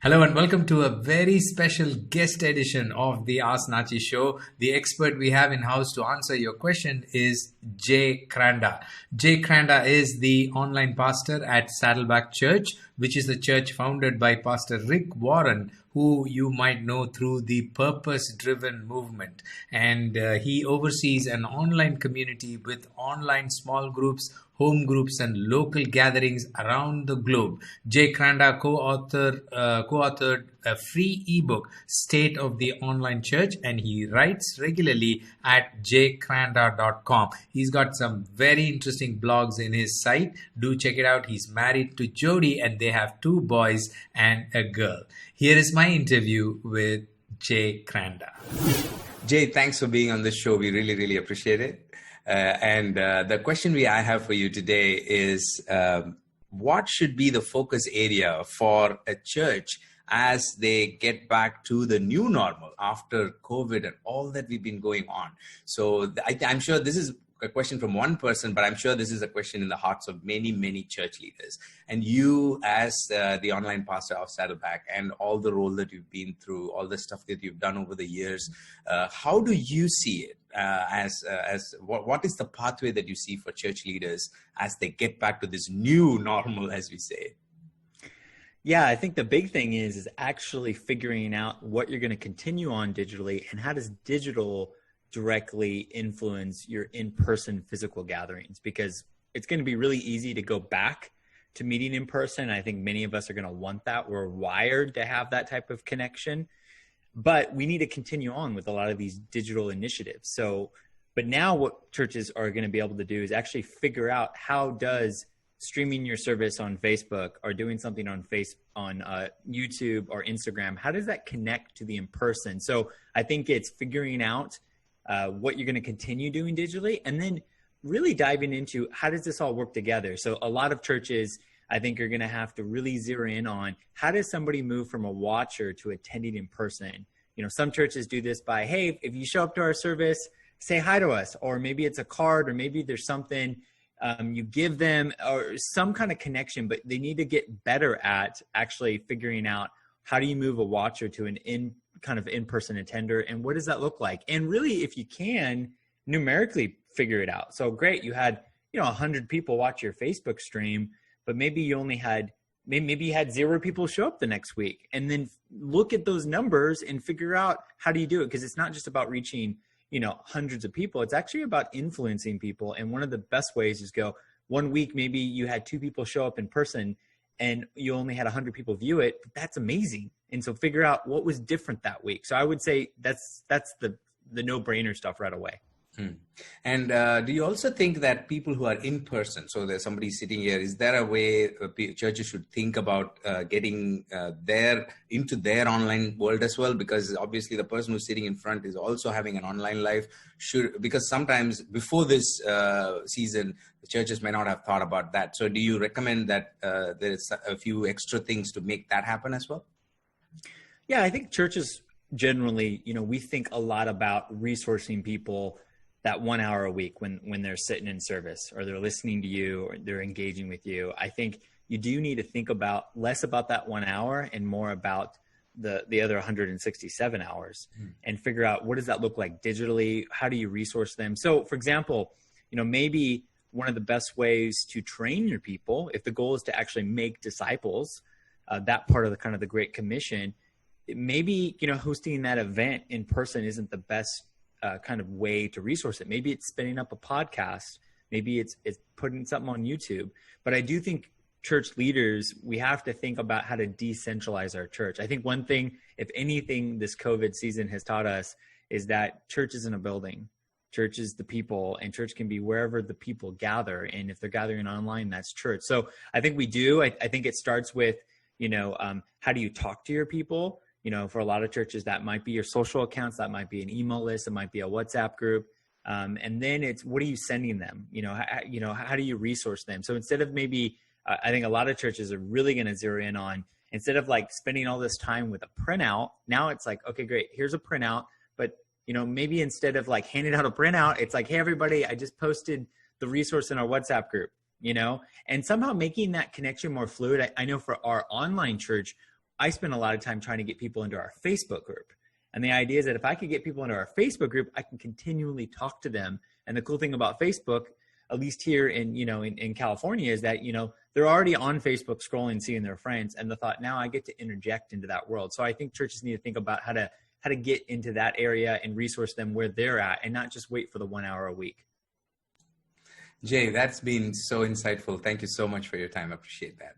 Hello and welcome to a very special guest edition of the Ask Natchi show. The expert we have in house to answer your question is Jay Kranda. Jay Kranda is the online pastor at Saddleback Church, which is the church founded by Pastor Rick Warren, who you might know through the purpose-driven movement. And he oversees an online community with online small groups, home groups, and local gatherings around the globe. Jay Kranda co-authored a free ebook, State of the Online Church, and he writes regularly at jkranda.com. He's got some very interesting blogs in his site. Do check it out. He's married to Jody, and they have 2 boys and a girl. Here is my interview with Jay Kranda. Jay, thanks for being on this show. We really appreciate it. And the question I have for you today is, what should be the focus area for a church as they get back to the new normal after COVID and all that we've been going on? So I'm sure this is a question from one person, but I'm sure this is a question in the hearts of many church leaders. And you, as the online pastor of Saddleback, and all the role that you've been through, all the stuff that you've done over the years, how do you see it? What is the pathway that you see for church leaders as they get back to this new normal, as we say? Yeah, I think the big thing is actually figuring out what you're going to continue on digitally, and how does digital directly influence your in-person physical gatherings, because it's going to be really easy to go back to meeting in person. I think many of us are going to want that. We're wired to have that type of connection, but we need to continue on with a lot of these digital initiatives. But now what churches are going to be able to do is actually figure out, how does streaming your service on Facebook or doing something on YouTube or Instagram, how does that connect to the in-person? So I think it's figuring out what you're going to continue doing digitally, and then really diving into, how does this all work together? So a lot of churches, I think, are going to have to really zero in on, how does somebody move from a watcher to attending in person? You know, some churches do this by, hey, if you show up to our service, say hi to us, or maybe it's a card, or maybe there's something you give them, or some kind of connection. But they need to get better at actually figuring out, how do you move a watcher to an in-person attender, and what does that look like? And really, if you can, numerically figure it out. So great, you had 100 people watch your Facebook stream, but maybe you only had maybe you had 0 people show up the next week, and then look at those numbers and figure out, how do you do it? Because it's not just about reaching hundreds of people. It's actually about influencing people. And one of the best ways is go, one week maybe you had 2 people show up in person and you only had 100 people view it. That's amazing. And so figure out what was different that week. So I would say that's the no-brainer stuff right away. And do you also think that people who are in person, so there's somebody sitting here, is there a way churches should think about getting into their online world as well? Because obviously the person who's sitting in front is also having an online life. Because sometimes before this season, the churches may not have thought about that. So do you recommend that there's a few extra things to make that happen as well? Yeah, I think churches generally, we think a lot about resourcing people that 1 hour a week when they're sitting in service, or they're listening to you, or they're engaging with you. I think you do need to think less about that 1 hour and more about the other 167 hours, and figure out, what does that look like digitally? How do you resource them? So for example, maybe one of the best ways to train your people, if the goal is to actually make disciples, that part of the Great Commission, maybe, hosting that event in person isn't the best kind of way to resource it. Maybe it's spinning up a podcast. Maybe it's putting something on YouTube. But I do think church leaders, we have to think about how to decentralize our church. I think one thing, if anything, this COVID season has taught us is that church isn't a building. Church is the people, and church can be wherever the people gather. And if they're gathering online, that's church. So I think we do. I think it starts with, how do you talk to your people? For a lot of churches, that might be your social accounts, that might be an email list, it might be a WhatsApp group. And then it's, what are you sending them? How do you resource them? So instead of maybe, I think a lot of churches are really going to zero in on, instead of spending all this time with a printout, now it's like, okay, great, here's a printout. But, maybe instead of handing out a printout, it's like, hey, everybody, I just posted the resource in our WhatsApp group, and somehow making that connection more fluid. I know for our online church, I spend a lot of time trying to get people into our Facebook group. And the idea is that if I could get people into our Facebook group, I can continually talk to them. And the cool thing about Facebook, at least here in California, is that, they're already on Facebook scrolling, seeing their friends. And the thought, now I get to interject into that world. So I think churches need to think about how to get into that area and resource them where they're at and not just wait for the 1 hour a week. Jay, that's been so insightful. Thank you so much for your time. I appreciate that.